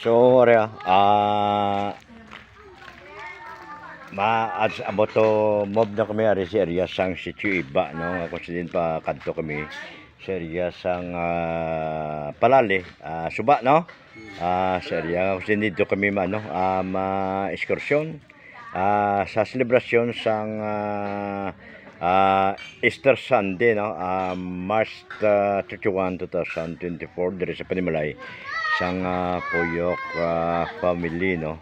So, abot to mob na kami ari sa area sang sitio iba no ako din pa kadto kami sa area sang Palali suba no sa area ako dito kami ekskursyon sa selebrasyon sang Easter Sunday no March 31, 2024 diri sa Panimalay sang Puyok family no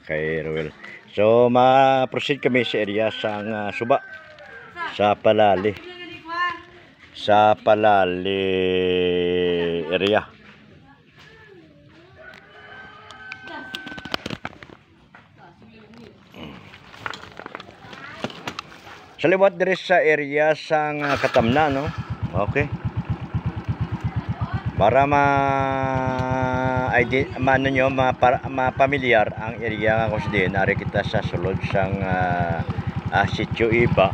kay Roel. So ma-proceed kami sa area sang suba sa Palali area. Sa liwat diri sa area sang Katamna no. Okay. Para mapamilyar ang area nga kus din ari kita sa sulod sang sitio iba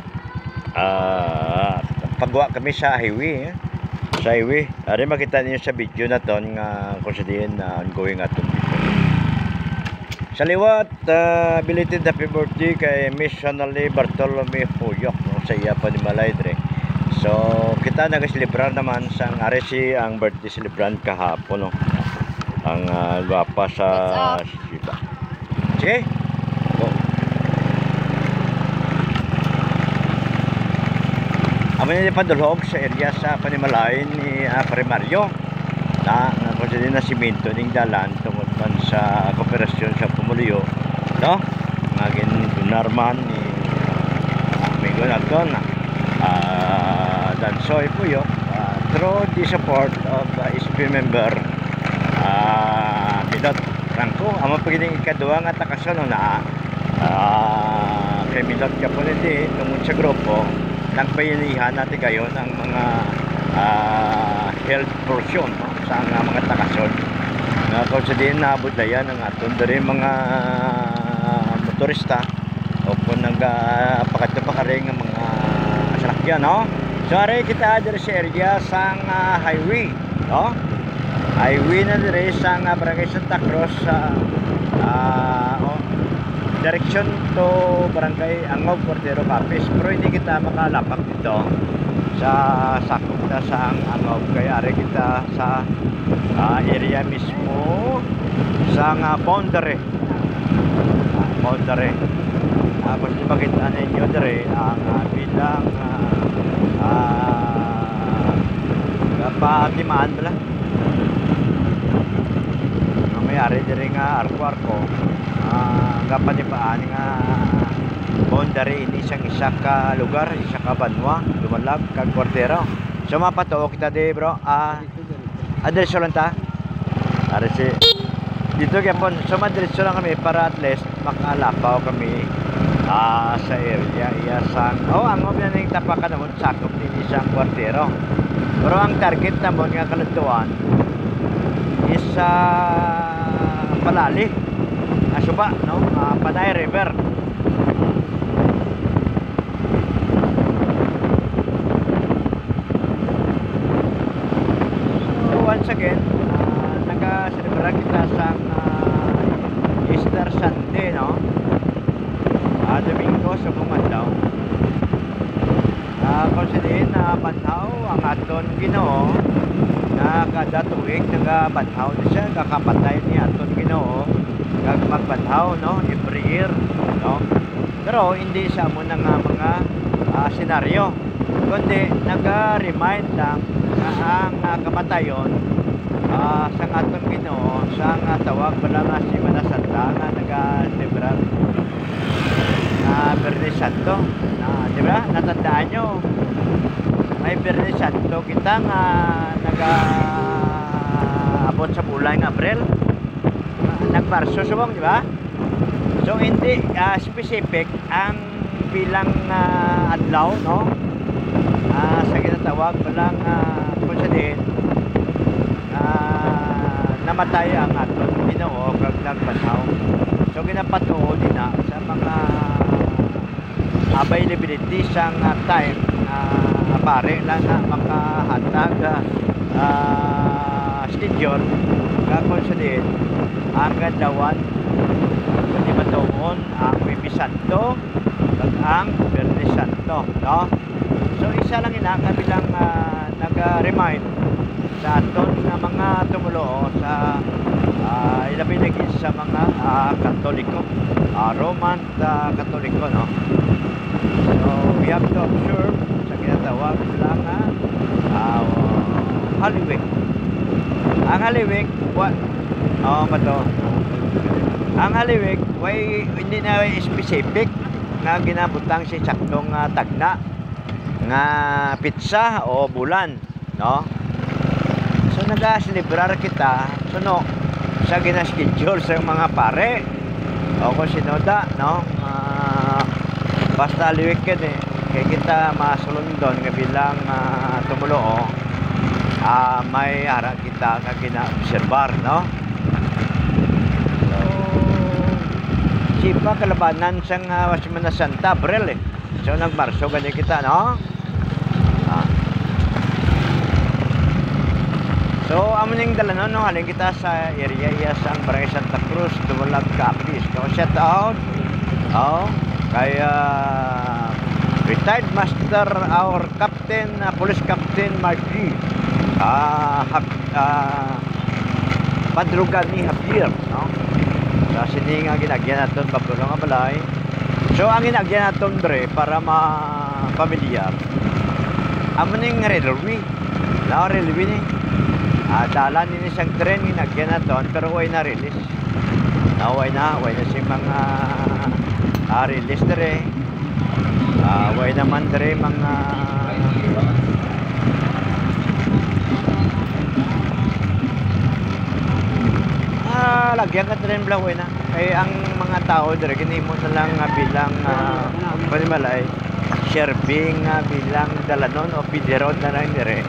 pagwa kami sa highway ari makita niyo sa video na ton nga kus din ongoing aton dito sa liwat. Belated happy birthday kay Miss Sonali Bartolome Puyok no, sa iya Panimalay dire. So kita nag-celebrar naman sang RC ang birthday celebran kahapon no. Ang gwapa sa Shiba. Sige. Oh. Amin ni padulhog sa area sa Panimalay ni Pare Mario. Na din na simento ning dalan tungod man sa kooperasyon sa Pumulyo. No? Ngagin Dunarman ni amigo naton Dansoy Puyo through the support of SP member Milot Franco amo pagiging ikaduha nga takason na kay Milot Caponete tungod sa grupo nagpayanihan natin kayo ng mga health portion no, sa mga takason nga kung sa din naabot na yan ang aton dari mga motorista o kung nagpakatapakaring ng mga salakyan no. So ari kita diri sa area sang highway no. Highway na diri sang Barangay Santa Cruz direction to Barangay Angog Cordero Capis pero hindi kita makalapak dito sa sakop na sang Angog kaya ari kita sa area mismo sang boundary tapos ipakita ninyo diri ang bilang patimaan pala ang mayari diri nga arko-arko kapanipaan nga boundary ini isang isa ka lugar, isa ka banwa lumalag kag kwartero. So mapatuo kita di bro adiretso lang ta ari si dito gyapon so madiretso lang kami para at least makalapaw kami sa area iya sang ang yan yung tapakan naman sakop din isang kwartero pero ang target naman nga kalantuan is Palali suba no Panay River. So once again nag-celebra kita sang Easter Sunday no. Domingo sa bumadlaw konsiderin na banhaw ang aton Ginoo na kada tuig nagabanhaw na siya kakapatay ni aton Ginoo kag magbanhaw no every year no pero hindi sa mo nga mga senaryo kundi naga-remind lang na ang kamatayon sa aton Ginoo sa tawag pala nga Semana Santa nga naga-celebrar Biyernes Santo di ba natandaan nyo may Biyernes Santo kita nga nag-abot sa bulan ng Abril nag-Marso subong di ba so hindi specific ang bilang adlaw no sa ginatawag palang kung sa din namatay ang aton Ginoo kag nagbanhaw so ginapatuo din na sa mga availability sang time pare lang na makahatag schedule kakon sa din ang Gandawan kundi matuon ang Webis Santo ug ang Biyernes Santo, no? So isa lang ina kabilang nag-remind sa aton nga mga tumulo sa ilabi na gid sa mga Katoliko, Roman Katoliko, no? So we have to observe sa ginatawag lang Holy Week. Ang Holy Week, ang Holy Week, hindi na specific nga ginabutang si saktong tagna nga pitsa o bulan, no? So naga-celebrar kita suno sa gina-schedule sa mga pare o kung sinoda, no? Basta Holy Week kaya kita masulundon nga bilang tumulo may ara kita nga gina-obserbar, no? So sipa kalabanan sang Semana Santa Abril so nagmarso ganyan kita, no? So amuning dalanon no halin kita sa area sa Barangay Santa Cruz, Dumalag, Capiz. So shout out kaya retired master our captain, police captain Margie Padrugan ni Javier, no? Sa sini nga ginagyan naton papulo nga balay. So ang ginagyan naton dre para ma-familiar. Amuning railway. La railway ni. Dalan ni isang tren ginagyan naton pero way na release. Way na si mga release dre. Way naman dre mga lagyan ka tren blang way na. Kaya ang mga tao dre ginimo na lang bilang panimalay serving bilang dalanon o pideron na lang dire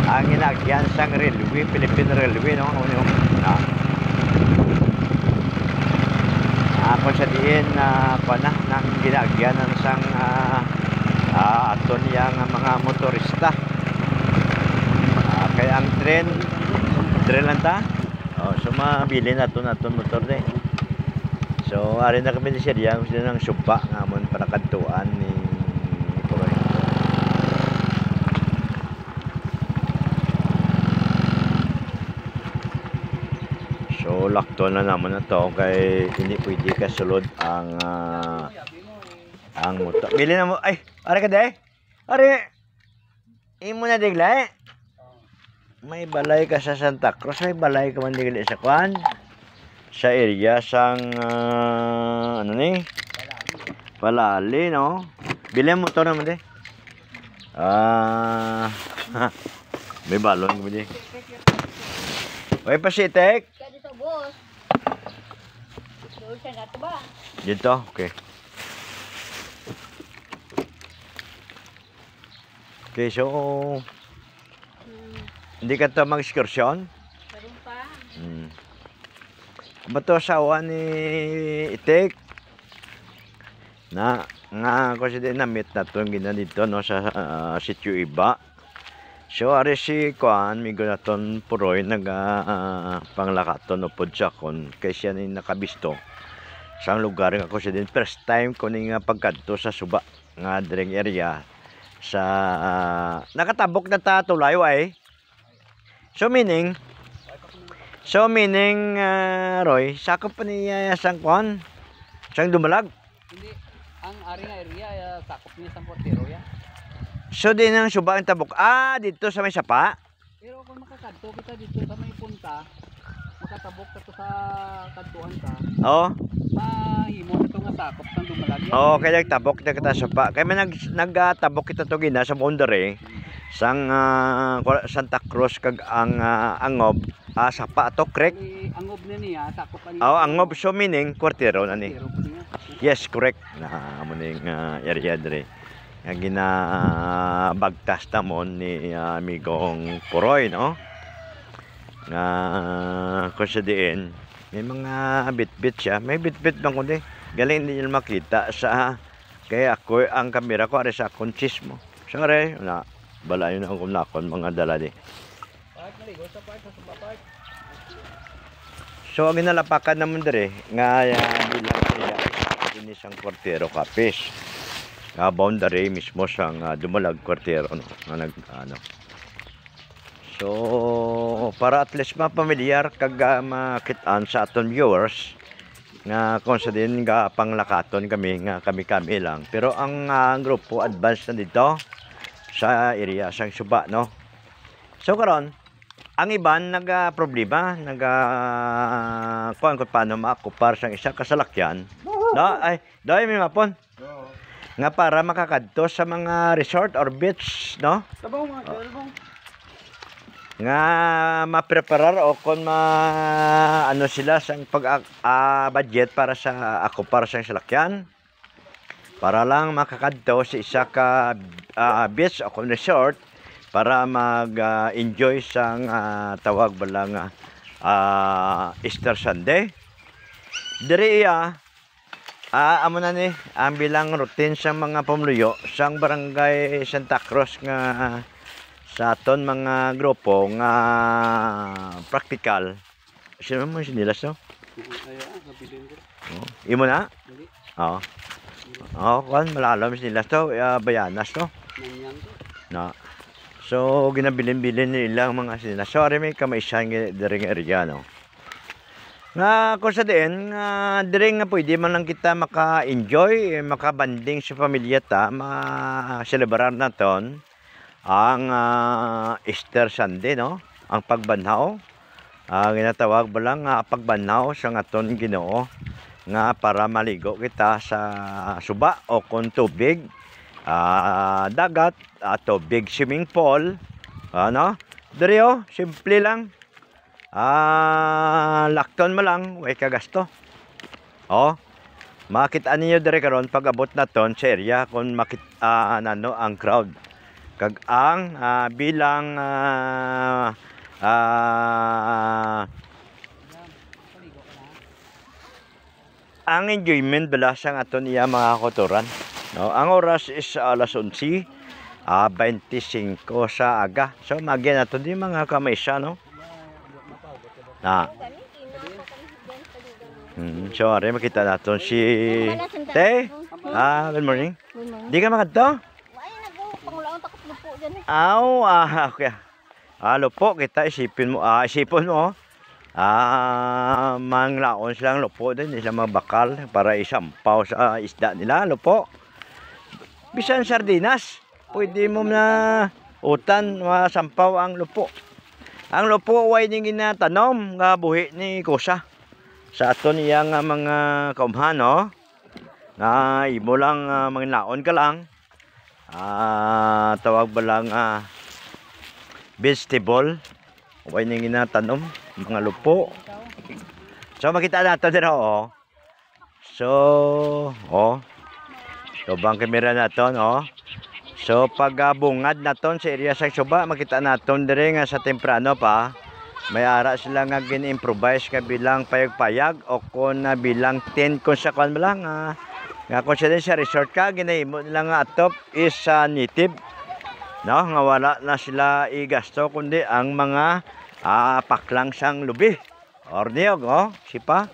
ang ginagyan sang railway, Philippine Railway, no? Kung sa diin nang ginagyan ng sang aton yang mga motorista kaya ang tren lang ta. So mabili naton motor de. So ari na kami siya diyan gusto nang suba nga mon para kadtuan ni Poroy. So lakto na naman na to kay hindi pwede ka sulod ang motor. Bili na mo ay ari ka de. Ari imo na digla may balay ka sa Santa Cruz, may balay ka man digli sa kwan sa area sang ano ni Palali, no? Bili mo to naman de. May balon ko di. Oy pasitek. Dito boss. Doon na to ba? Dito, okay. Okay, so hindi ka to mag-excursion? Meron pa. Bato asawa ni Itek na nga kasi din na-meet na to gina dito no sa sitio iba. So ari si Kuan migo naton Poroy panglakaton upod siya kon kay siya ni nakabisto sa lugar nga ko siya din first time ko ni nga pagkadto sa Suba nga direng area sa nakatabok na ta tulayo ay. So meaning Roy, sakop pa niya sang Kuan? Sang Dumalag? Hindi, ang ari nga area sakop niya sang Portero ya. So din ang Suba ang tabok. Dito sa may sapa? Pero kung makakadto kita dito sa may punta, makatabok ka to sa kadtuan ka. Oo. Mahimo na to nga sakop sang Dumalag. Oo, kaya nagtabok na kita sapa. Kaya may nagtabok kita to gina sa boundary sang Santa Cruz kag ang Angob sapa to correct. Angob na niya sakop pa niya. Angob so meaning Portero na ni. Portero pa niya. Yes, correct. Amo ning area dire. Nga ginabagtas tamon ni amigong Poroy, no? Nga kung siya diin, may mga bit-bit siya. May bit-bit bang kundi. Galing hindi nyo makita sa kaya ako ang kamera ko ari sa akong chismo. Sorry, na balayo na akong nakon mga dala di. So ang ginalapakan naman dire nga bilang area ini sang kwartero kapis. Nga boundary mismo sang dumalag kwartero no nga nag ano. So para at least mapamilyar kag makit-an sa aton viewers nga kung sa din nga panglakaton kami nga kami lang. Pero ang grupo advance na dito sa area sang Suba no. So karon ang iban problema kuan kung paano maakupar sang isa ka salakyan. No, ay dai mi mapon. Nga para makakadto sa mga resort or beach, no? Tabong mga tabong. Nga mapreparar o kung ano sila sang pag budget para sa akupar sang salakyan. Para lang makakadto sa isa ka beach o kung resort para mag-enjoy sang tawag balang Easter Sunday. Diri amo na ni ang bilang routine sa mga pamluyo sang barangay Santa Cruz nga sa aton mga grupo nga practical. Sino mo sinilas no? Imo na? Oo. Kan malalam sinilas to, bayanas to. Na. So ginabilin-bilin nila ang mga sinilas. Sorry may kamaysan diri nga area no. Nga kung sa din, dire nga pwede man lang kita maka-enjoy, maka-banding sa pamilya ta, ma-celebrar naton ang Easter Sunday, no? Ang pagbanhaw. Ginatawag ba lang pagbanhaw sa aton Ginoo nga para maligo kita sa suba o kung tubig, dagat, tubig swimming pool, ano? Dire simple lang. Lakton mo lang, way kagasto. Makita ninyo dire karon pag abot naton sa area kung nano ang crowd. Kag ang bilang ang enjoyment bala sang aton iya mga kotoran. No, ang oras is alas 11, 25 sa aga. So magyan naton di mga kamaysa no. So, are makita natin si Te. Good morning. Di ka makadto? Okay. Lupo kita isipin mo. Isipon mo. Manglaon silang lupo din, isang magbakal para isampaw sa isda nila, lupo. Bisan sardinas, pwede mo na utan masampaw ang lupo. Ang lupo way ning ginatanom nga buhi ni Kusa. Sa aton iya nga mga kaumhan no. Nga imo lang manglaon ka lang. Tawag ba lang vegetable way ning ginatanom mga lupo. So makita nato dito So bang kamera naton So pag bungad naton sa area sa Suba, makita naton dire nga sa temprano pa may ara sila nga gin-improvise nga bilang payag-payag o kun bilang tent kung sa kan lang nga kung sa resort ka ginahimo nila nga atop is native no nga wala na sila igasto kundi ang mga paklang sang lubi or niyog sipa.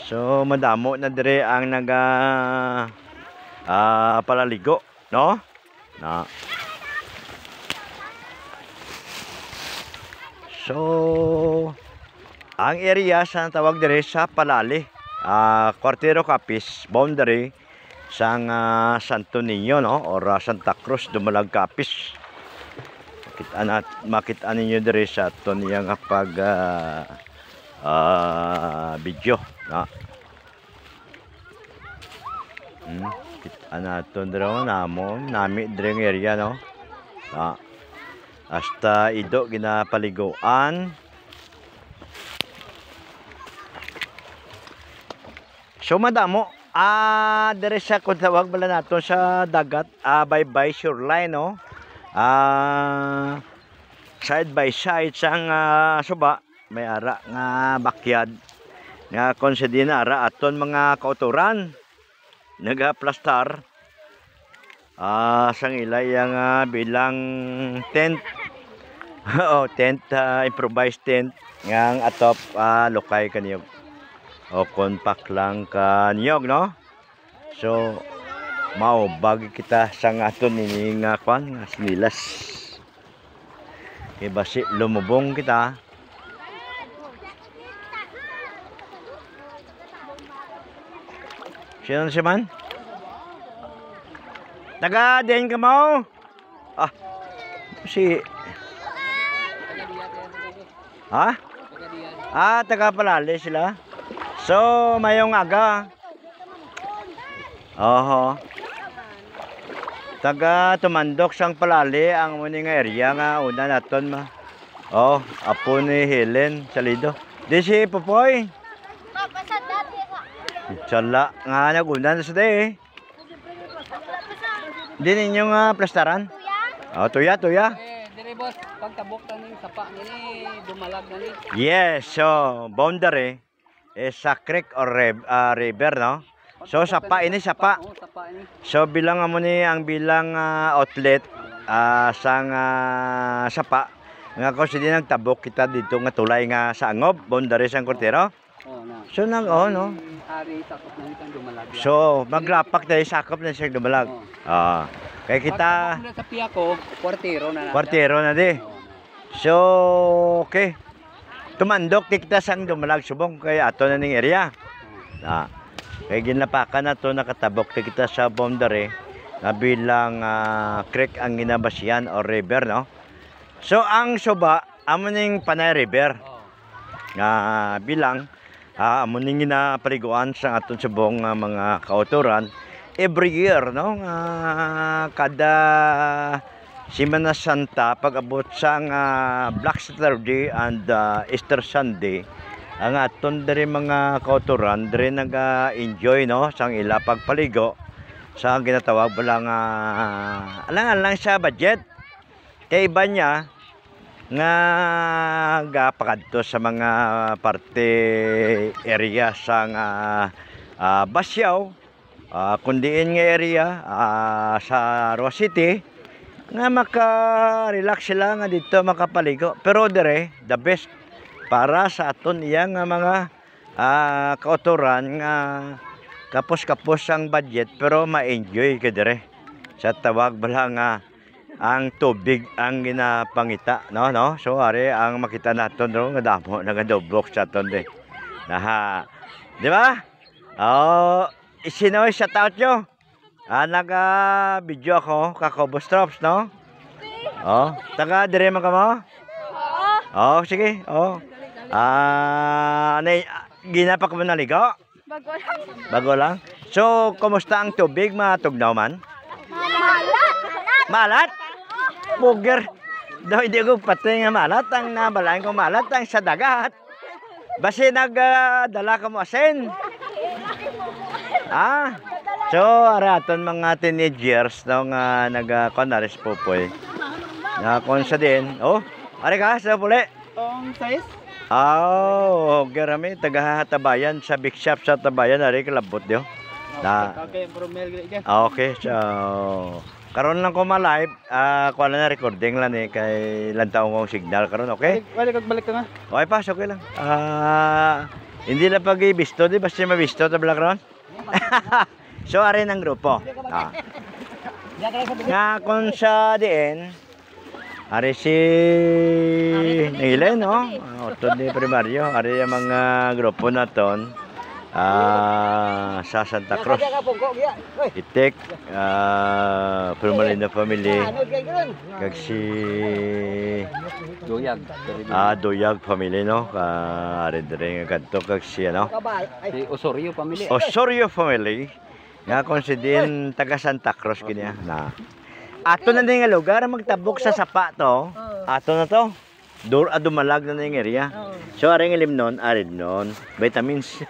So madamo na dire ang palaligo no So ang area sa tawag dire sa Palali Kwartero Kapis boundary sang Santo Niño no or Santa Cruz Dumalag Kapis. Makita ninyo dire sa aton yang pag video na Anaton dito nami dring area no. Hasta ido ginapaliguan. So madamo dire sa kung tawag bala nato sa dagat bye shoreline no. Side by side sang Suba may ara nga backyard nga konsedina ara aton mga kauturan nagaplastar sang ilay nga bilang tent tent improvised tent ngang atop lokay kaniyog. O konpak lang kaniyog, no? So mao bagi kita sa aton ini nga kwan nga sinilas. Kay basi lumubong kita. Sino siya man? Taga din ka mo? Si ha? Taga Palali sila. So, mayong aga. Oho. Taga tumandok sang Palali ang muni nga area nga una naton ma. Oh, apo ni Helen Salido. Di si Popoy. Chala nga nagunan sa day. Di ninyo nga plastaran? Oh, tuya. Dire boss, pagtabok ta ning sapa nini dumalag na ni. Yes, so boundary is sa creek or river, no? So sapa ini sapa. Oo, sapa ini. So bilang mo ni ang bilang outlet sang sapa nga ko sila nagtabok kita dito nga tulay nga sa angob boundary sang Cordero. Oh, na. So no. Ari sakop na itong dumalag. So maglapak dahil sakop na siya dumalag. Kaya kita Pagtabok na sa piya ko, kwartero na na. kwartero na di. Oo, na. So okay. Tumandok di kita sang dumalag subong kay ato na ning area. Kaya ginlapakan na to nakatabok di kita sa boundary na bilang creek ang ginabasyan o river, no? So ang suba amo ning Panay River nga bilang amo ning ginapaliguan sa aton subong mga kauturan every year, no? Kada Semana Santa pag-abot sang Black Saturday and Easter Sunday ang aton diri mga kauturan diri nag-enjoy, no, sang ila pagpaligo sa ginatawag balang alang sa budget kay iba niya nga gapakadto sa mga parte area sang Basyaw kundiin nga area sa Roa City nga maka-relax sila nga dito makapaligo pero dire the best para sa aton iya nga mga kauturan nga kapos-kapos ang budget pero ma-enjoy ka dire sa tawag bala nga ang tubig ang ginapangita, no? So ari ang makita naton ro nga damo nagadobok sa aton de. Di ba? Isinoy shout out yo. Naga-video ako kakobos drops, no? Taga dire man ka mo? Sige. Ginapak mo na ligo? Bago lang. So, kumusta ang tubig? Matugnaw man? Malat? Puger. Daw hindi ko pati nga malat. Ang nabalain ko malat ang sa dagat. Basi nagdala ka mo asin. So, araton mga teenagers no, nga nag-konaris Popoy. Nakonsa din. Ari ka sa puli. Tong size? Garami taga-Tabayan sa big shop sa Tabayan ari kalabot dio. Okay, so karon lang ko ma-live, kuha na recording lang kay ilang taong kong signal karon, okay? Balik ka nga. Okay pa, okay lang. Hindi na pag-ibisto, di basta mabisto tabla karon. So ari ng grupo. Nga kung sa diin ari si Nilen, no? Otod ni primaryo. Ari yung mga grupo naton sa Santa Cruz. Itek, Permalina family. Kag si Doyag family, no? Ari dire nga kadto kag si ano? Si Osorio family. Osorio family. Nga kung si din taga Santa Cruz kanya na. Ato na din nga lugar magtabok sa sapa to. Ato na to. Dumalag na yung area. So aring limnon, arid non, vitamins.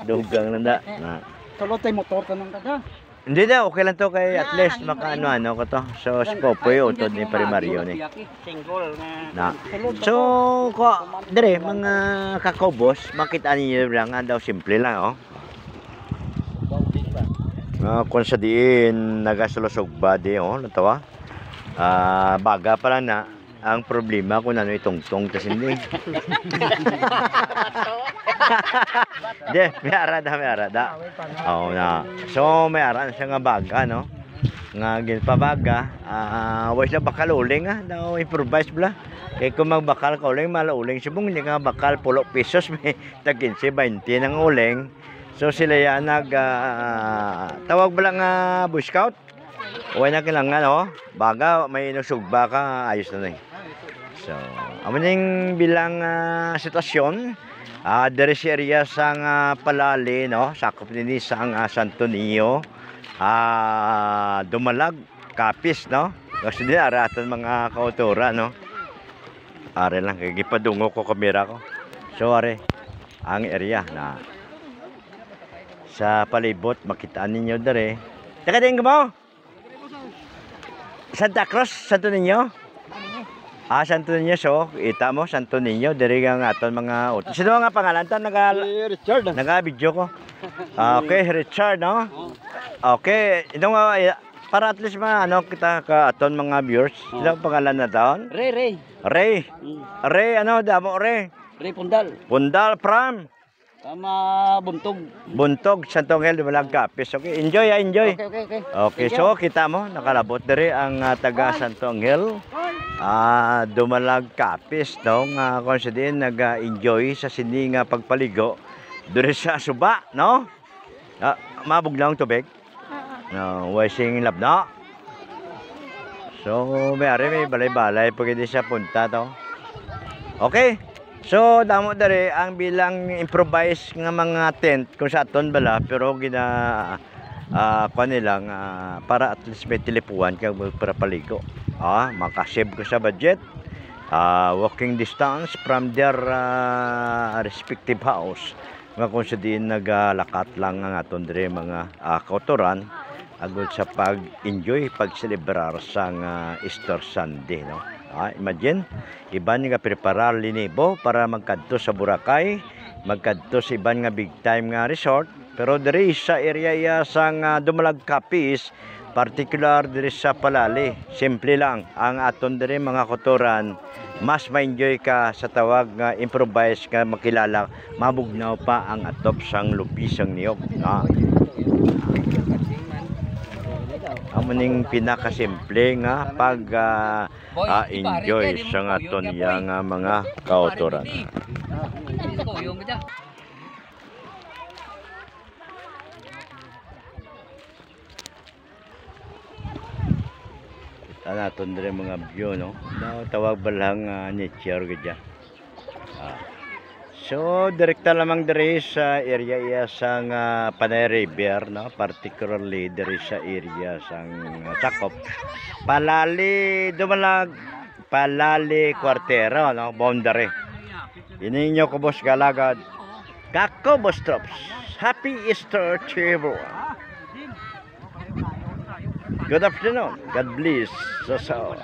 Dugang nanda. Solo tay motor tanong ka. Hindi daw, okay lang to kay at least makaano ko to. So si Popoy utod ni Primario ni. Single Na. So ko dire mga kakobos, makita niyo lang daw simple lang kung sa diin nagasolusog ba di natawa baga pala na Ang problema kung ano itongtong tas hindi. Di, may arada. Oo na. So, may arada siya nga baga, no? Nga ginpabaga. Wais na bakal uling, ha? No, improvise bla. Kaya kung magbakal ka uling, malauling siya mong hindi nga bakal 10 pesos, may tagin si 20 ng uling. So, sila yan tawag ba lang Boy Scout? Uway na kailangan, no? Baga, may nusugba ka, ayos na na eh. So, amaning bilang sitwasyon, dari sa area sang Palali, no? Sakop nini sang Santo Niño, Dumalag, Kapis, no? Kasi din aratan mga kautora, no? Are lang, gipadungo ko kamera ko. So, are, ang area na sa palibot, makitaan ninyo dari. Teka din mo? Santa Cruz, Santo Niño? Santo Niño, so, ita mo, Santo Niño, diri nga aton mga utos. Sino nga pangalan ta? Richard. Naga-video ko. Okay, Richard, no? Okay, ito nga, para at least ano, kita ka aton mga viewers. Sino ang pangalan na taon? Ray. Ray, ano, damo, Ray? Ray Pundal. Pundal, from? Tama, Buntog, Santo Angel, Dumalag, Kapis. Okay, enjoy, enjoy. Okay. Okay, so kita mo, nakalabot diri ang taga Santo Angel. Dumalag Kapis, no? Kung siya din nag-enjoy sa sini nga pagpaligo diri sa suba, no? Mabugnaw ang tubig. No, washing lab, no? So, may balay-balay pag hindi siya punta, to. Okay. So, damo dari ang bilang improvise nga mga tent kung sa aton bala, pero nilang para at least may telepuan kag para paligo. Makasave ko sa budget. Walking distance from their respective house. Nga kung sa din naglakat lang ang aton dire mga kautoran agud sa pag-enjoy, pag-celebrar sa Easter Sunday, no? Imagine, iban nga preparar linibo para magkadto sa Boracay, magkadto sa iban nga big time nga resort, pero diri sa area sang Dumalag Kapis, particular diri sa Palali, simple lang ang aton diri mga kotoran, mas ma-enjoy ka sa tawag nga improvise nga makilala, mabugnaw pa ang atop sang lupisang niyog, no? Amaning pinakasimple nga pag-enjoy sa aton yang mga kautoran. Kita naton dire mga view, no? Tawag ba lang nature gadya. So, direkta lamang diri sa area sang Panay River, no? Particularly diri sa area sang sakop Palali, Dumalag, Palali Cuartero, no? Boundary. Ininyo ko boss galagad. Kako boss Trops. Happy Easter to everyone. Good afternoon. God bless us all.